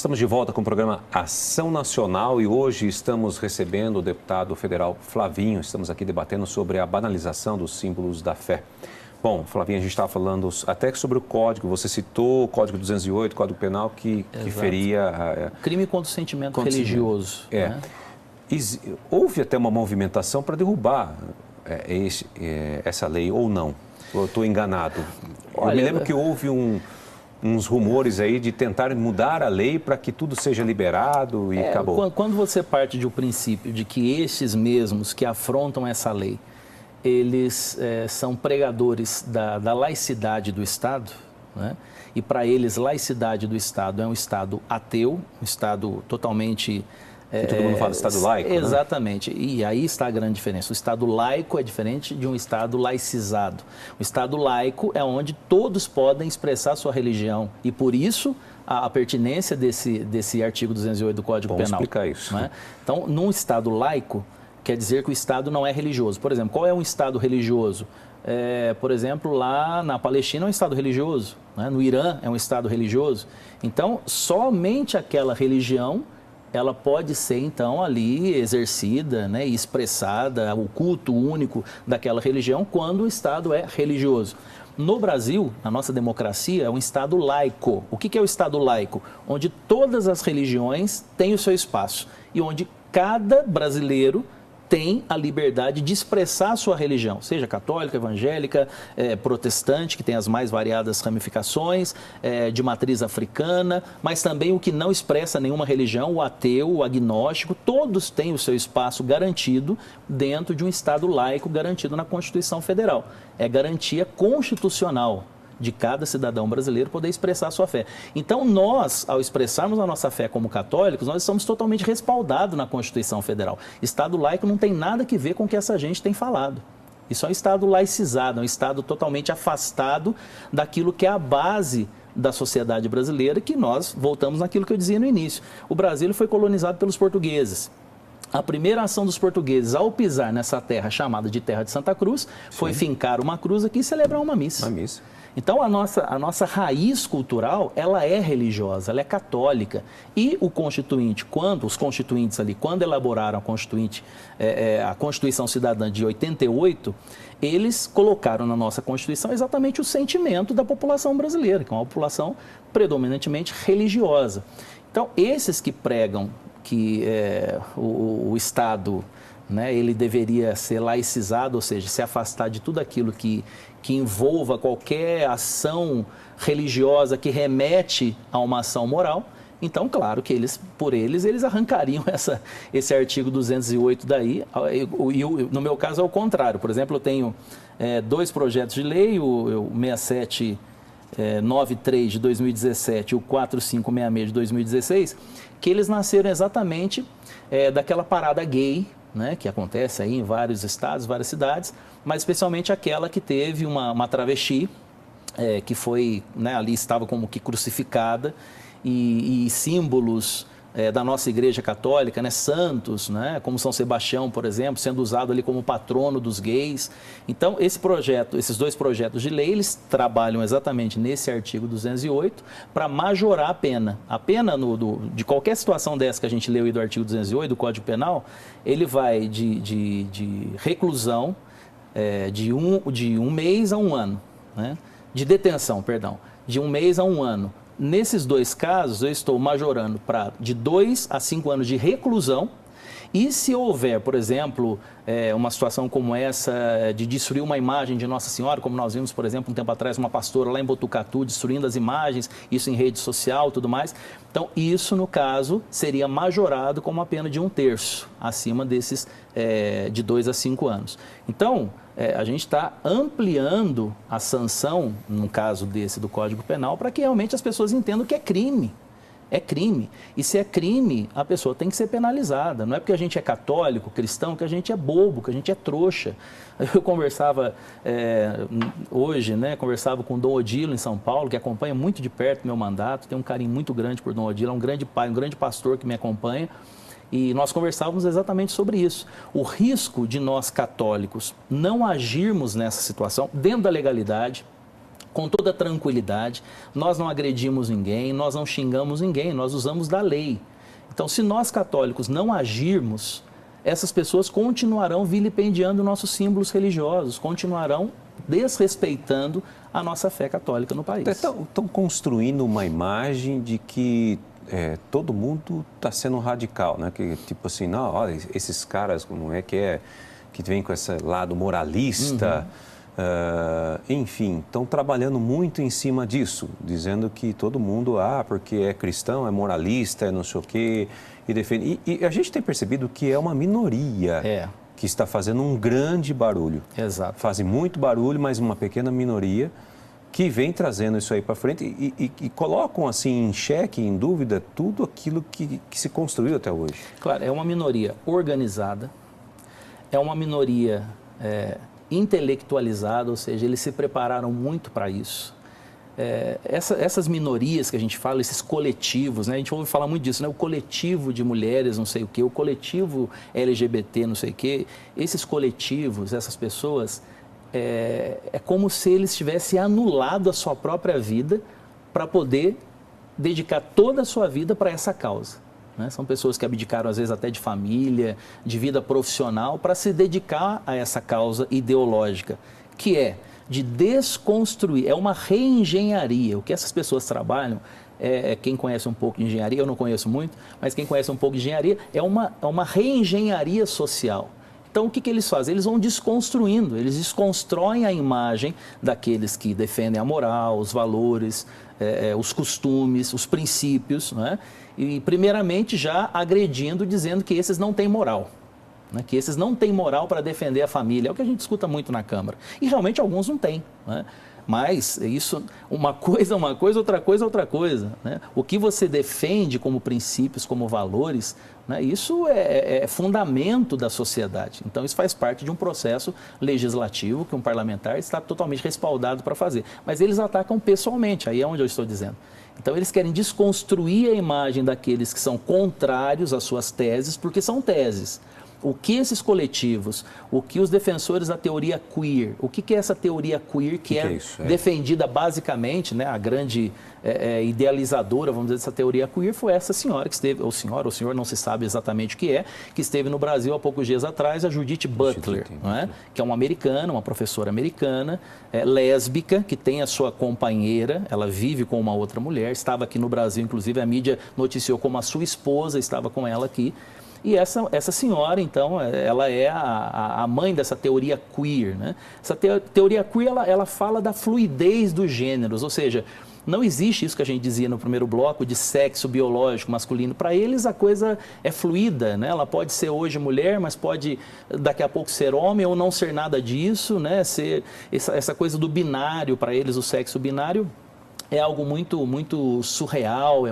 Estamos de volta com o programa Ação Nacional e hoje estamos recebendo o deputado federal Flavinho. Estamos aqui debatendo sobre a banalização dos símbolos da fé. Bom, Flavinho, a gente estava falando até sobre o código, você citou o Código 208, Código Penal, que feria... crime contra o sentimento religioso. Né? Houve até uma movimentação para derrubar essa lei, ou não? Eu estou enganado. Eu me lembro que houve uns rumores aí de tentar mudar a lei para que tudo seja liberado e acabou. Quando você parte do princípio de que estes mesmos que afrontam essa lei, eles são pregadores da laicidade do Estado, né? E para eles laicidade do Estado é um Estado ateu, um Estado totalmente... todo mundo fala Estado laico, exatamente. Né? E aí está a grande diferença. O Estado laico é diferente de um Estado laicizado. O Estado laico é onde todos podem expressar sua religião e, por isso, a pertinência desse artigo 208 do Código Penal. Vamos explicar isso. Né? Então, num Estado laico, quer dizer que o Estado não é religioso. Por exemplo, qual é um Estado religioso? Por exemplo, lá na Palestina é um Estado religioso, né? No Irã é um Estado religioso. Então, somente aquela religião ela pode ser, então, ali exercida, né, e expressada, o culto único daquela religião, quando o Estado é religioso. No Brasil, na nossa democracia, é um Estado laico. O que é o Estado laico? Onde todas as religiões têm o seu espaço e onde cada brasileiro tem a liberdade de expressar a sua religião, seja católica, evangélica, protestante, que tem as mais variadas ramificações, de matriz africana, mas também o que não expressa nenhuma religião, o ateu, o agnóstico, todos têm o seu espaço garantido dentro de um Estado laico garantido na Constituição Federal. É garantia constitucional de cada cidadão brasileiro poder expressar a sua fé. Então, nós, ao expressarmos a nossa fé como católicos, nós estamos totalmente respaldados na Constituição Federal. Estado laico não tem nada que ver com o que essa gente tem falado. Isso é um Estado laicizado, é um Estado totalmente afastado daquilo que é a base da sociedade brasileira, que nós voltamos naquilo que eu dizia no início. O Brasil foi colonizado pelos portugueses. A primeira ação dos portugueses ao pisar nessa terra chamada de Terra de Santa Cruz foi fincar uma cruz aqui e celebrar uma missa. Uma missa. Então, a nossa raiz cultural, ela é religiosa, ela é católica. E o Constituinte, os constituintes ali, quando elaboraram a Constituição Cidadã de 88, eles colocaram na nossa Constituição exatamente o sentimento da população brasileira, que é uma população predominantemente religiosa. Então, esses que pregam que o Estado, né, ele deveria ser laicizado, ou seja, se afastar de tudo aquilo que envolva qualquer ação religiosa que remete a uma ação moral. Então, claro que eles arrancariam esse artigo 208 daí. E no meu caso é o contrário. Por exemplo, eu tenho dois projetos de lei, o 6793 de 2017 e o 4566 de 2016, que eles nasceram exatamente daquela parada gay, né, que acontece aí em vários estados, várias cidades, mas especialmente aquela que teve uma travesti, que foi, né, ali estava como que crucificada, e símbolos da nossa igreja católica, né, santos, né, como São Sebastião, por exemplo, sendo usado ali como patrono dos gays. Então, esses dois projetos de lei, eles trabalham exatamente nesse artigo 208 para majorar a pena. A pena de qualquer situação dessa que a gente leu aí do artigo 208 do Código Penal, ele vai de reclusão de um mês a um ano, né, de detenção, perdão, de um mês a um ano. Nesses dois casos, eu estou majorando de 2 a 5 anos de reclusão. E se houver, por exemplo, uma situação como essa de destruir uma imagem de Nossa Senhora, como nós vimos, por exemplo, um tempo atrás, uma pastora lá em Botucatu destruindo as imagens, isso em rede social e tudo mais. Então, isso, no caso, seria majorado com uma pena de 1/3, acima desses de 2 a 5 anos. Então, a gente está ampliando a sanção, no caso desse do Código Penal, para que realmente as pessoas entendam que é crime. É crime. E se é crime, a pessoa tem que ser penalizada. Não é porque a gente é católico, cristão, que a gente é bobo, que a gente é trouxa. Eu conversava hoje, né, conversava com o Dom Odilo em São Paulo, que acompanha muito de perto meu mandato, tem um carinho muito grande por Dom Odilo, é um grande pai, um grande pastor que me acompanha. E nós conversávamos exatamente sobre isso. O risco de nós católicos não agirmos nessa situação, dentro da legalidade, com toda tranquilidade, nós não agredimos ninguém, nós não xingamos ninguém, nós usamos da lei. Então, se nós católicos não agirmos, essas pessoas continuarão vilipendiando nossos símbolos religiosos, continuarão desrespeitando a nossa fé católica no país. Estão construindo uma imagem de que todo mundo está sendo radical, né? Que tipo assim, não, olha, esses caras, como é, que vem com esse lado moralista, enfim, estão trabalhando muito em cima disso, dizendo que todo mundo, porque é cristão, é moralista, é não sei o quê, e defende. E a gente tem percebido que é uma minoria que está fazendo um grande barulho. Exato. Fazem muito barulho, mas uma pequena minoria que vem trazendo isso aí para frente e colocam assim em xeque, em dúvida, tudo aquilo que se construiu até hoje. Claro, é uma minoria organizada, é uma minoria intelectualizada, ou seja, eles se prepararam muito para isso. Essas minorias que a gente fala, esses coletivos, né? A gente ouve falar muito disso, né? O coletivo de mulheres, não sei o quê, o coletivo LGBT, não sei o quê. Esses coletivos, essas pessoas, é como se eles tivessem anulado a sua própria vida para poder dedicar toda a sua vida para essa causa. Né? São pessoas que abdicaram, às vezes, até de família, de vida profissional, para se dedicar a essa causa ideológica, que é de desconstruir, é uma reengenharia. O que essas pessoas trabalham, quem conhece um pouco de engenharia, eu não conheço muito, mas quem conhece um pouco de engenharia, é uma reengenharia social. Então, o que eles fazem? Eles vão desconstruindo, eles desconstroem a imagem daqueles que defendem a moral, os valores, os costumes, os princípios, né? E, primeiramente, já agredindo, dizendo que esses não têm moral. Né, que esses não têm moral para defender a família, é o que a gente escuta muito na Câmara. E realmente alguns não têm, né? Mas isso, uma coisa, outra coisa, outra coisa. Né? O que você defende como princípios, como valores, né, isso é fundamento da sociedade. Então isso faz parte de um processo legislativo que um parlamentar está totalmente respaldado para fazer. Mas eles atacam pessoalmente, aí é onde eu estou dizendo. Então eles querem desconstruir a imagem daqueles que são contrários às suas teses, porque são teses. O que esses coletivos, o que os defensores da teoria queer, o que é essa teoria queer que é defendida basicamente, né, a grande idealizadora, vamos dizer, dessa teoria queer foi essa senhora que esteve, ou senhor, não se sabe exatamente o que esteve no Brasil há poucos dias atrás, a Judith Butler, não é? Que é uma americana, uma professora americana, lésbica, que tem a sua companheira, ela vive com uma outra mulher, estava aqui no Brasil, inclusive a mídia noticiou como a sua esposa estava com ela aqui. E essa senhora, então, ela é a mãe dessa teoria queer, né? Essa teoria queer, ela fala da fluidez dos gêneros, ou seja, não existe isso que a gente dizia no primeiro bloco de sexo biológico masculino. Para eles a coisa é fluida, né? Ela pode ser hoje mulher, mas pode daqui a pouco ser homem ou não ser nada disso, né? Ser essa coisa do binário, para eles o sexo binário é algo muito, muito surreal, é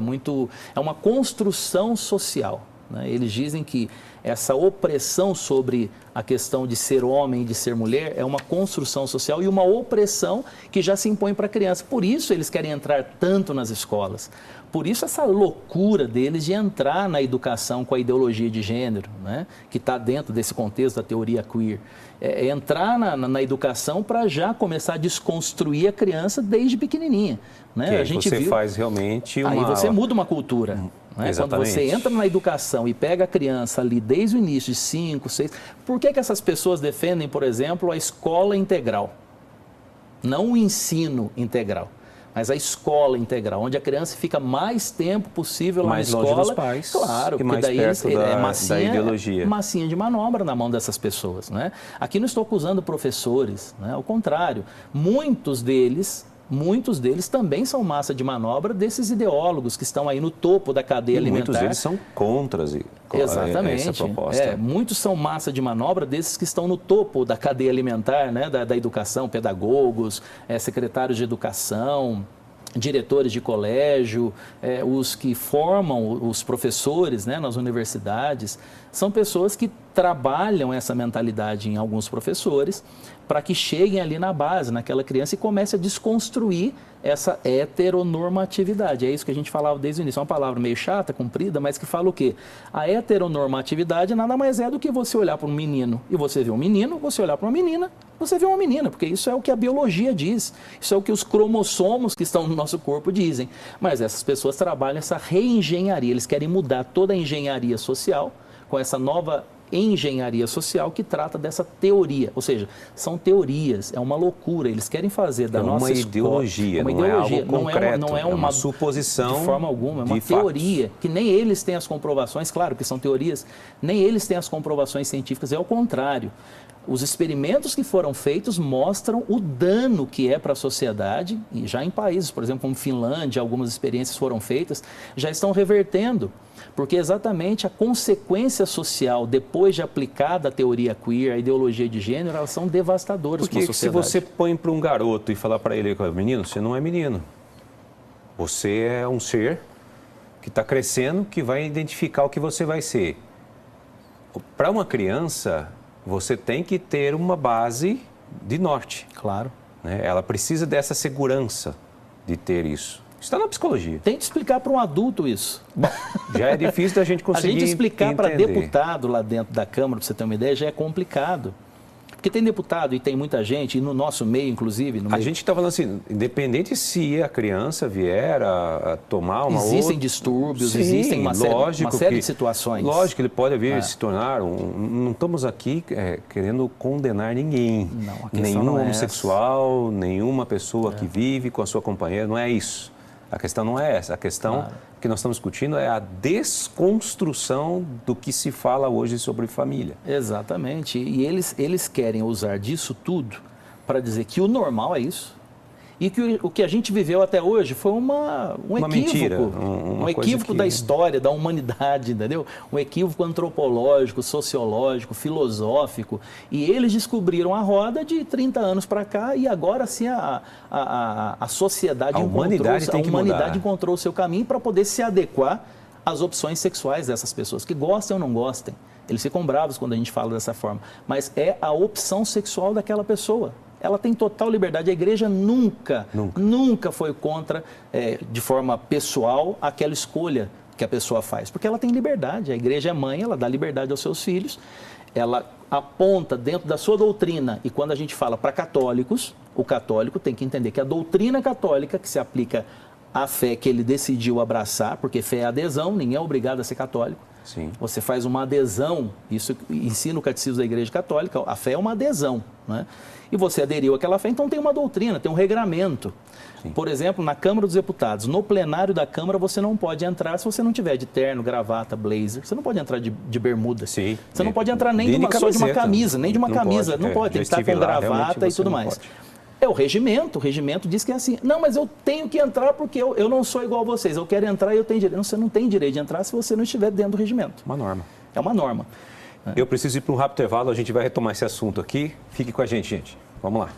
uma construção social. Eles dizem que essa opressão sobre a questão de ser homem e de ser mulher é uma construção social e uma opressão que já se impõe para a criança. Por isso eles querem entrar tanto nas escolas. Por isso essa loucura deles de entrar na educação com a ideologia de gênero, né? Que está dentro desse contexto da teoria queer. Entrar na educação para já começar a desconstruir a criança desde pequenininha. Né? A gente você faz realmente uma... Aí você muda uma cultura. Né? Quando você entra na educação e pega a criança ali desde o início, de 5, 6... Por que essas pessoas defendem, por exemplo, a escola integral? Não o ensino integral, mas a escola integral, onde a criança fica mais tempo possível lá na escola. Mais longe dos pais. Claro, porque mais daí perto da ideologia. Massinha de manobra na mão dessas pessoas. Né? Aqui não estou acusando professores, né? Ao contrário, muitos deles também são massa de manobra desses ideólogos que estão aí no topo da cadeia alimentar. Muitos deles são contra essa proposta. Muitos são massa de manobra desses que estão no topo da cadeia alimentar, né, da educação, pedagogos, secretários de educação, diretores de colégio, os que formam os professores, né, nas universidades, são pessoas que trabalham essa mentalidade em alguns professores para que cheguem ali na base, naquela criança e comece a desconstruir essa heteronormatividade. É isso que a gente falava desde o início. É uma palavra meio chata, comprida, mas que fala o quê? A heteronormatividade nada mais é do que você olhar para um menino e você vê um menino, você olhar para uma menina, você vê uma menina, porque isso é o que a biologia diz, isso é o que os cromossomos que estão no nosso corpo dizem. Mas essas pessoas trabalham essa reengenharia, eles querem mudar toda a engenharia social com essa nova engenharia social que trata dessa teoria, ou seja, são teorias, é uma loucura, eles querem fazer da nossa ideologia, uma não ideologia, é algo concreto, não é uma suposição de forma alguma, é uma de teoria, fatos. que nem eles têm as comprovações, claro que são teorias, nem eles têm as comprovações científicas, é ao contrário. Os experimentos que foram feitos mostram o dano que é para a sociedade, e já em países, por exemplo, como Finlândia, algumas experiências foram feitas, já estão revertendo, porque exatamente a consequência social, depois de aplicada a teoria queer, a ideologia de gênero, elas são devastadoras para a Porque sociedade. se você põe para um garoto e falar para ele, menino, você não é menino, você é um ser que está crescendo, que vai identificar o que você vai ser. Para uma criança, você tem que ter uma base de norte. Claro. Né? Ela precisa dessa segurança de ter isso. Está na psicologia. Tente explicar para um adulto isso. Bom, já é difícil da gente conseguir A gente explicar para entender. deputado lá dentro da Câmara, para você ter uma ideia, já é complicado. Porque tem deputado e tem muita gente, e no nosso meio, inclusive... A gente está falando assim, independente se a criança vier a tomar uma Existem distúrbios, sim, existem uma série de situações. Lógico que ele pode vir se tornar não estamos aqui querendo condenar ninguém. Não, nenhum homossexual, nenhuma pessoa que vive com a sua companheira, não é isso. A questão não é essa. A questão que nós estamos discutindo é a desconstrução do que se fala hoje sobre família. Exatamente. E eles querem usar disso tudo para dizer que o normal é isso. E que o que a gente viveu até hoje foi um equívoco. Mentira, um equívoco da história, da humanidade, entendeu? Um equívoco antropológico, sociológico, filosófico. E eles descobriram a roda de 30 anos para cá e agora sim a sociedade encontrou o seu caminho para poder se adequar às opções sexuais dessas pessoas, que gostem ou não gostem. Eles ficam bravos quando a gente fala dessa forma. Mas é a opção sexual daquela pessoa. Ela tem total liberdade. A igreja nunca foi contra, de forma pessoal, aquela escolha que a pessoa faz. Porque ela tem liberdade. A igreja é mãe, ela dá liberdade aos seus filhos. Ela aponta dentro da sua doutrina. E quando a gente fala para católicos, o católico tem que entender que a doutrina católica, que se aplica à fé que ele decidiu abraçar, porque fé é adesão, ninguém é obrigado a ser católico. Sim. Você faz uma adesão, isso ensina o catecismo da Igreja Católica, a fé é uma adesão, né? E você aderiu àquela fé, então tem uma doutrina, tem um regramento. Sim. Por exemplo, na Câmara dos Deputados, no plenário da Câmara você não pode entrar se você não tiver de terno, gravata, blazer, você não pode entrar de bermuda. Sim. Você não pode entrar nem só de uma camisa, nem de uma camisa, não pode, tem que estar com gravata e tudo mais. É o regimento diz que é assim. Não, mas eu tenho que entrar porque eu não sou igual a vocês, eu quero entrar e eu tenho direito. Não, você não tem direito de entrar se você não estiver dentro do regimento. Uma norma. É uma norma. Eu preciso ir para um rápido intervalo, a gente vai retomar esse assunto aqui. Fique com a gente, gente. Vamos lá.